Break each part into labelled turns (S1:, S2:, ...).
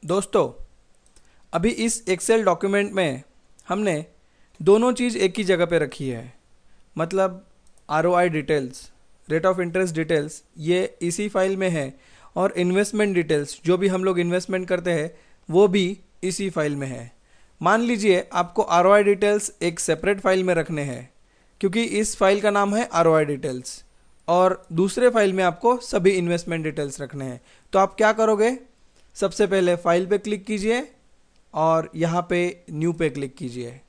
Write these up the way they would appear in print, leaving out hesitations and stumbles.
S1: दोस्तों, अभी इस एक्सेल डॉक्यूमेंट में हमने दोनों चीज़ एक ही जगह पे रखी है। मतलब ROI details, rate of interest details, ये इसी फाइल में है, और इन्वेस्टमेंट डिटेल्स, जो भी हम लोग इन्वेस्टमेंट करते हैं वो भी इसी फाइल में है। मान लीजिए आपको आरओआई डिटेल्स एक सेपरेट फाइल में रखने हैं, क्योंकि इस फाइल का नाम है आरओआई डिटेल्स, और दूसरे फाइल में आपको सभी इन्वेस्टमेंट डिटेल्स रखने हैं। तो आप क्या करोगे? सबसे पहले फाइल पे क्लिक कीजिए और यहाँ पे न्यू पे क्लिक कीजिए,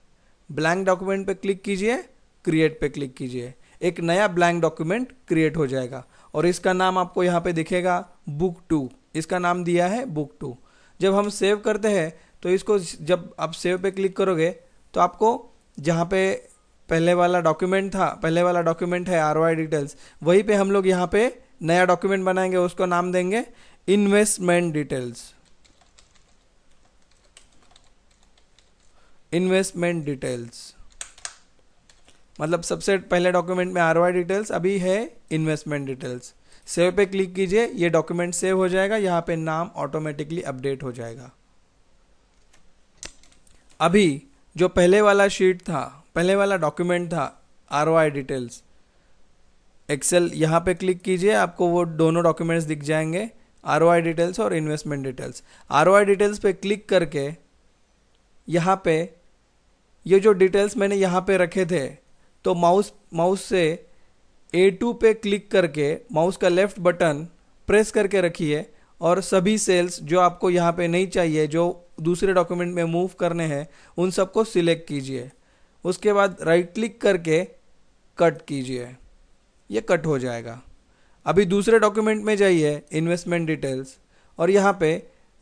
S1: ब्लैंक डॉक्यूमेंट पे क्लिक कीजिए, क्रिएट पे क्लिक कीजिए। एक नया ब्लैंक डॉक्यूमेंट क्रिएट हो जाएगा और इसका नाम आपको यहाँ पे दिखेगा बुक 2। इसका नाम दिया है बुक 2। जब हम सेव करते हैं तो इसको, जब आप सेव पे क्लिक करोगे तो आपको जहाँ पे पहले वाला डॉक्यूमेंट है आरओआई डिटेल्स, वहीं पे हम लोग यहाँ पे नया डॉक्यूमेंट बनाएंगे, उसको नाम देंगे इन्वेस्टमेंट डिटेल्स। इन्वेस्टमेंट डिटेल्स मतलब सबसे पहले डॉक्यूमेंट में आरओआई डिटेल्स, अभी है इन्वेस्टमेंट डिटेल्स। सेव पे क्लिक कीजिए, ये डॉक्यूमेंट सेव हो जाएगा, यहाँ पे नाम ऑटोमेटिकली अपडेट हो जाएगा। अभी जो पहले वाला शीट था, पहले वाला डॉक्यूमेंट था आरओआई डिटेल्स, एक्सेल यहाँ पे क्लिक कीजिए, आपको वो दोनों डॉक्यूमेंट्स दिख जाएंगे, आरओआई डिटेल्स और इन्वेस्टमेंट डिटेल्स। आरओआई डिटेल्स पे क्लिक करके यहाँ पे ये जो डिटेल्स मैंने यहाँ पे रखे थे, तो माउस से A2 पे क्लिक करके माउस का लेफ्ट बटन प्रेस करके रखिए और सभी सेल्स जो आपको यहाँ पे नहीं चाहिए, जो दूसरे डॉक्यूमेंट में मूव करने हैं, उन सबको सिलेक्ट कीजिए। उसके बाद राइट क्लिक करके कट कीजिए, ये कट हो जाएगा। अभी दूसरे डॉक्यूमेंट में जाइए, इन्वेस्टमेंट डिटेल्स, और यहाँ पे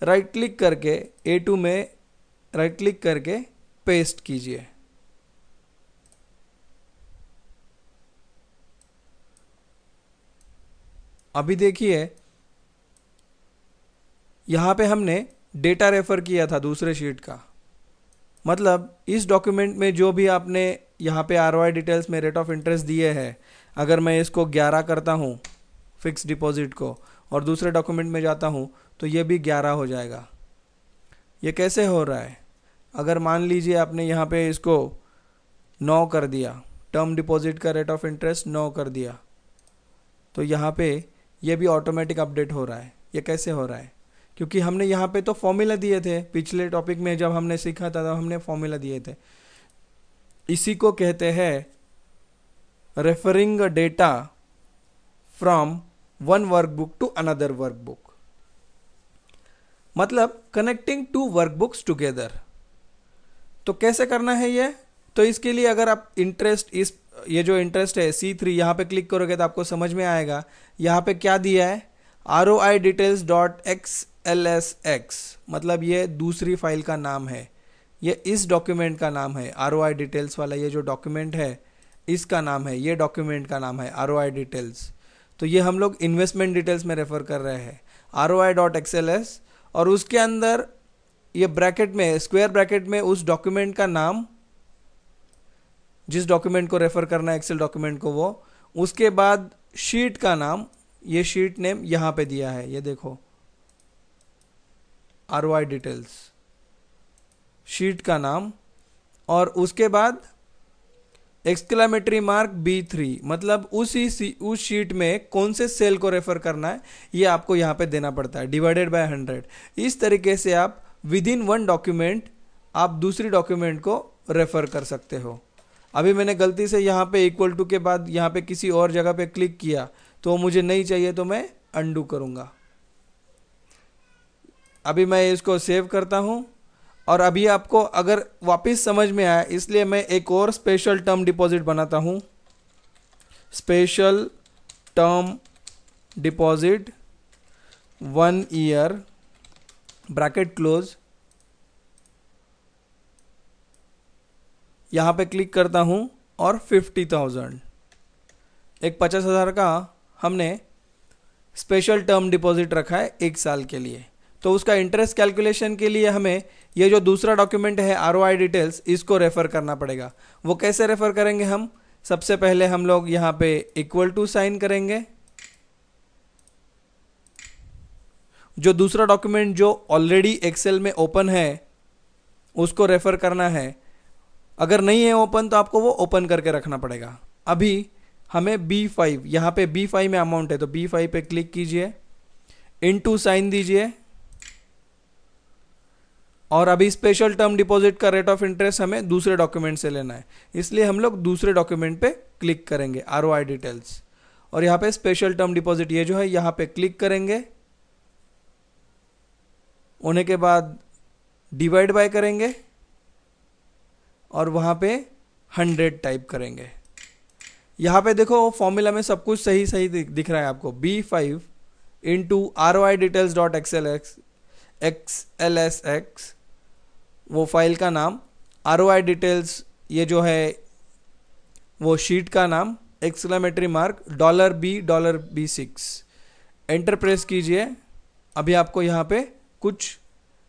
S1: राइट क्लिक करके A2 में राइट क्लिक करके पेस्ट कीजिए। अभी देखिए यहाँ पे हमने डेटा रेफर किया था दूसरे शीट का। मतलब इस डॉक्यूमेंट में जो भी आपने यहाँ पे आरओआई डिटेल्स में रेट ऑफ इंटरेस्ट दिए हैं, अगर मैं इसको 11 करता हूँ फिक्स डिपॉजिट को और दूसरे डॉक्यूमेंट में जाता हूँ तो ये भी 11 हो जाएगा। ये कैसे हो रहा है? अगर मान लीजिए आपने यहाँ पे इसको 9 कर दिया, टर्म डिपॉजिट का रेट ऑफ इंटरेस्ट 9 कर दिया, तो यहाँ पे ये भी ऑटोमेटिक अपडेट हो रहा है। ये कैसे हो रहा है? क्योंकि हमने यहाँ पे तो फॉर्मूला दिए थे, पिछले टॉपिक में जब हमने सीखा था तब हमने फॉर्मूला दिए थे। इसी को कहते हैं referring data from one workbook to another workbook, मतलब कनेक्टिंग टू वर्कबुक्स टुगेदर। तो कैसे करना है ये? तो इसके लिए अगर आप ये जो इंटरेस्ट है C3, यहाँ पे क्लिक करोगे तो आपको समझ में आएगा। यहाँ पे क्या दिया है? ROI details .xlsx, मतलब ये दूसरी फाइल का नाम है, ये इस डॉक्यूमेंट का नाम है। ROI डिटेल्स वाला ये जो डॉक्यूमेंट है इसका नाम है, ये डॉक्यूमेंट का नाम है ROI डिटेल्स। तो ये हम लोग इन्वेस्टमेंट डिटेल्स में रेफर कर रहे हैं, ROI.xls, और उसके अंदर ये ब्रैकेट में, स्क्वायर ब्रैकेट में उस डॉक्यूमेंट का नाम, जिस डॉक्यूमेंट को रेफर करना है एक्सेल डॉक्यूमेंट को, वो, उसके बाद शीट का नाम, ये शीट नेम यहाँ पे दिया है, ये देखो ROI डिटेल्स, शीट का नाम, और उसके बाद एक्सक्लेमेटरी मार्क B3, मतलब उस शीट में कौन से सेल को रेफर करना है ये आपको यहाँ पे देना पड़ता है, डिवाइडेड बाय 100। इस तरीके से आप विद इन वन डॉक्यूमेंट आप दूसरी डॉक्यूमेंट को रेफर कर सकते हो। अभी मैंने गलती से यहाँ पे इक्वल टू के बाद यहाँ पे किसी और जगह पे क्लिक किया तो मुझे नहीं चाहिए, तो मैं अंडू करूँगा। अभी मैं इसको सेव करता हूँ और अभी आपको अगर वापस समझ में आया, इसलिए मैं एक और स्पेशल टर्म डिपॉजिट बनाता हूँ। Special term deposit 1 year, bracket close, यहाँ पे क्लिक करता हूँ और 50,000, एक 50,000 का हमने स्पेशल टर्म डिपॉजिट रखा है 1 साल के लिए। तो उसका इंटरेस्ट कैलकुलेशन के लिए हमें ये जो दूसरा डॉक्यूमेंट है ROI डिटेल्स, इसको रेफर करना पड़ेगा। वो कैसे रेफर करेंगे हम? सबसे पहले हम लोग यहाँ पे इक्वल टू साइन करेंगे, जो दूसरा डॉक्यूमेंट जो ऑलरेडी एक्सेल में ओपन है उसको रेफर करना है। अगर नहीं है ओपन तो आपको वो ओपन करके रखना पड़ेगा। अभी हमें B5, यहाँ पे B5 में अमाउंट है तो B5 पे क्लिक कीजिए, इनटू साइन दीजिए, और अभी स्पेशल टर्म डिपॉजिट का रेट ऑफ इंटरेस्ट हमें दूसरे डॉक्यूमेंट से लेना है, इसलिए हम लोग दूसरे डॉक्यूमेंट पे क्लिक करेंगे, ROI डिटेल्स, और यहाँ पे स्पेशल टर्म डिपॉजिट ये जो है यहाँ पे क्लिक करेंगे। होने के बाद डिवाइड बाय करेंगे और वहाँ पे 100 टाइप करेंगे। यहाँ पे देखो फॉर्मूला में सब कुछ सही सही दिख रहा है आपको। B5 into ROI details dot XLSX, वो फाइल का नाम, ROI डिटेल्स ये जो है वो शीट का नाम, exclamatory mark $B6, enter press कीजिए। अभी आपको यहाँ पे कुछ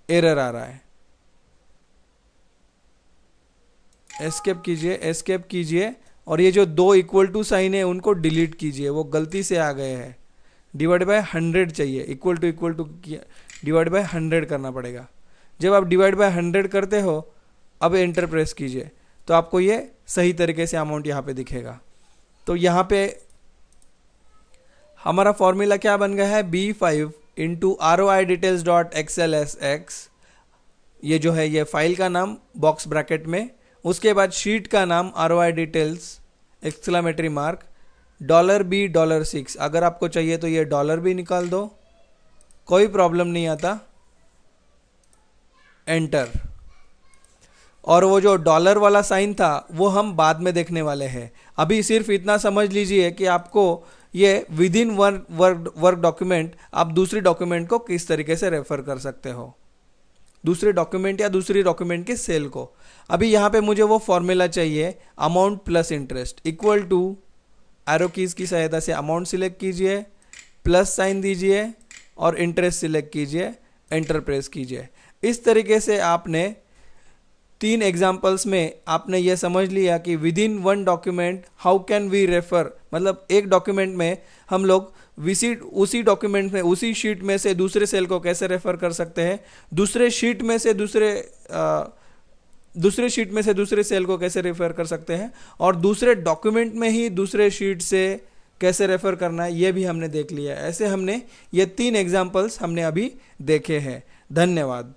S1: एरर आ रहा है, एस्केप कीजिए और ये जो 2 इक्वल टू साइन है उनको डिलीट कीजिए, वो गलती से आ गए हैं। डिवाइड बाय 100 चाहिए, इक्वल टू डिवाइड बाय 100 करना पड़ेगा। जब आप डिवाइड बाय 100 करते हो, अब एंटर प्रेस कीजिए तो आपको ये सही तरीके से अमाउंट यहाँ पे दिखेगा। तो यहाँ पे हमारा फॉर्मूला क्या बन गया है, B5 into ROI details dot XLSX, ये जो है ये फाइल का नाम बॉक्स ब्रैकेट में, उसके बाद शीट का नाम ROI details exclamatory mark $B6। अगर आपको चाहिए तो ये डॉलर भी निकाल दो, कोई प्रॉब्लम नहीं आता, एंटर। और वो जो डॉलर वाला साइन था वो हम बाद में देखने वाले हैं। अभी सिर्फ इतना समझ लीजिए कि आपको ये विद इन वर्क डॉक्यूमेंट आप दूसरी डॉक्यूमेंट को किस तरीके से रेफर कर सकते हो, दूसरे डॉक्यूमेंट या दूसरी डॉक्यूमेंट के सेल को। अभी यहाँ पे मुझे वो फॉर्मूला चाहिए, amount plus interest equal to, arrow keys की सहायता से अमाउंट सिलेक्ट कीजिए, प्लस साइन दीजिए और इंटरेस्ट सिलेक्ट कीजिए, एंटर प्रेस कीजिए। इस तरीके से आपने 3 एग्जाम्पल्स में आपने ये समझ लिया कि within one document how can we refer, मतलब एक डॉक्यूमेंट में हम लोग उसी डॉक्यूमेंट में उसी शीट में से दूसरे सेल को कैसे रेफर कर सकते हैं, दूसरे शीट में से दूसरे सेल को कैसे रेफर कर सकते हैं, और दूसरे डॉक्यूमेंट में ही दूसरे शीट से कैसे रेफर करना है, ये भी हमने देख लिया है। ऐसे हमने ये 3 एग्जाम्पल्स हमने अभी देखे हैं। धन्यवाद।